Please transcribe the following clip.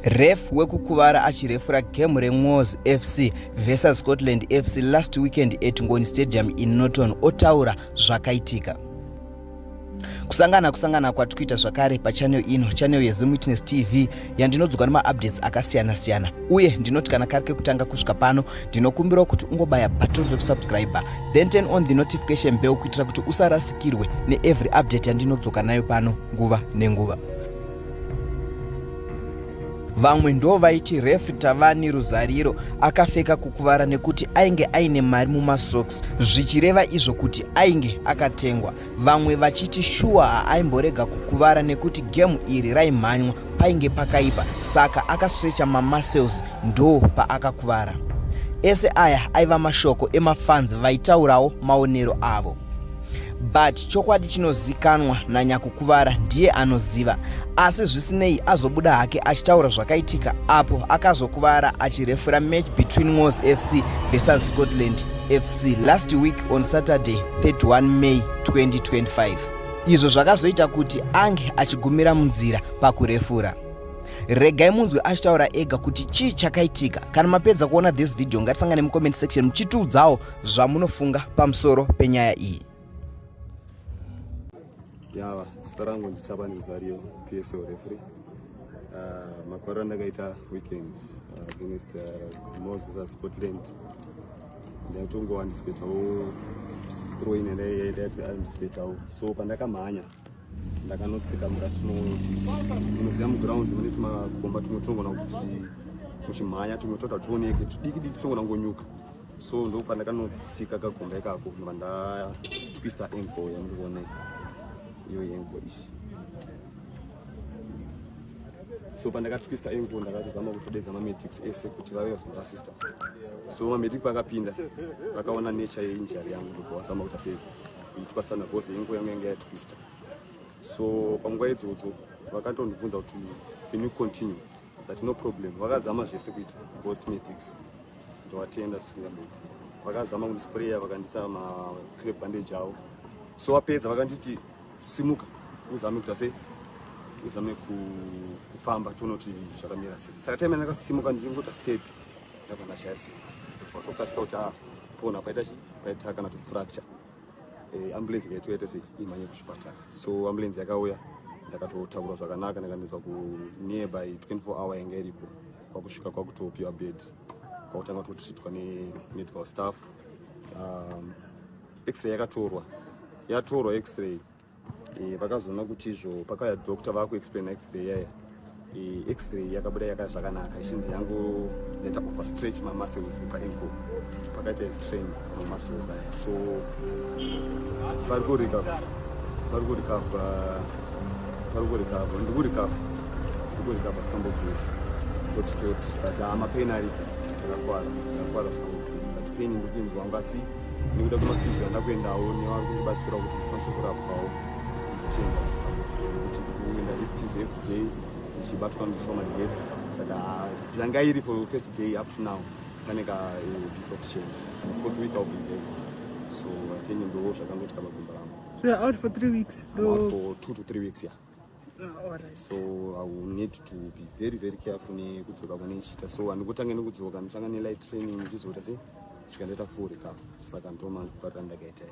Ref wekukuvara achirefura game reMoors FC versus Scotland FC last weekend at Ngoni Stadium in Norton otaura zvakaitika. Kusangana kwatikuita zvakare pachannel ino, channel yeZim Witness TV yandinodzoka nemaupdates akasiyana-siyana. Uye ndinoti kana kari kekutanga kusvika pano, ndinokumbirawo kuti ungobaya button rekusubscribe, then turn on the notification bell kuitira kuti usarasikirwe neevery update yandinodzoka nayo pano nguva nenguva. Vamwe ndo vaiti referee Tavani Ruzariro akapfeka kukuvara nekuti ainge aine mari mumasocks, zvichireva izvo kuti ainge akatengwa. Vamwe vachiti shuwa haimborega kukuvara nekuti gemu iri raimhanywa painge pakaipa, saka akastrecha mamuscles ndo paakakuvara. Ese aya aiva mashoko emafans vaitaurawo maonero avo. But chokwadi chinozikanwa nanyakukuvara ndiye anoziva, asi zvisinei azobuda hake achitaura zvakaitika apo akazokuvara achirefura match between Moors FC versus Scotland FC last week on Saturday 31 May 2025. Izvo zvakazoita kuti ange achigumira munzira pakurefura. Regai munzwe achitaura ega kuti chii chakaitika. Kana mapedza kuona this video ngatisangane mucomment section muchitiudzawo zvamunofunga pamusoro penyaya iyi. Yava, starangu ndichapa Ruzariro, PSO referee. Makore ndakaita weekend against Moors versus Scotland. Ndatongo andispetawo throw in and andispetawo. So pandakamhanya ndakanotsika murasimo munoziva muground mune tumakomba tunotongona kuti muchimhanya tumotota tuoneke tudiki tongona ngonyuka. So ndo pandakanotsika kagomba ikako ndobva twista ankle yamuriona iyo yengo ishi. So pandakatwista ankle ndakatizama kutodeza mamedics ese kuti vave vazoassista. So mamedics vakapinda vakaona nature yeinjury yangu ndokuvazama kuti sei kuitwasana because ankle yangu yanga yatwista. So panguva idzodzo vakatondibvunza kuti can you continue, that no problem. Vakazama zvese kuita because medics ndovatenda zvisingambobvi. Vakazama kundispraya vakandisa macrep bandage avo. So vapedza vakanditi simuka uzame kuti sei uzame kufamba tonoti zvakamira sei. Saka time ndakasimuka ndingota step ndakandashaya simba ndokasika kuti pona paita kana kuti fracture. Ambulance ikaitwa sei imhanye kuchipatara. So ambulance yakauya ndakatotaura zvakanaka ndakandisa ku nearby 24 hour yanga iripo kwakusvika kwakutopiwa bed kwakutanga kutotreatwa medical staff. X-ray yatorwa x-ray. Vakazoona kuti izvo pakauya doctor vakuexplaina x-ray yaya. X-ray yakabuda yaka zvakanaka ichinzi yangu yaita overstretch mamuscles paankle pakaita strain mamuscles aya. So vari kurecover sikambobvira toti but amapain ariko akakwara sikambobvira but pain ndikuinzwa wangu asi nekuda kwemaphirizi andakuendawo nevakundibatsira kuti ndikwanise kurapwawo nditenga kuti ndikuenda iphirizi every day ndichibatwa ndisomagets. Saka yanga iri for first day up to now paneka bit of change. Saka fourth week I'll be there. So I think ndo zvakangoitika pagumba rangu. So you're out for 3 weeks? Out for 2 to 3 weeks, yeah. All right. So I will need to be very very careful nekudzoka kwanenchita. So andikutanga nekudzoka nditanga nelight training ndizoita sei zvikandoita full recover. Saka ndoma kupata ndakaita.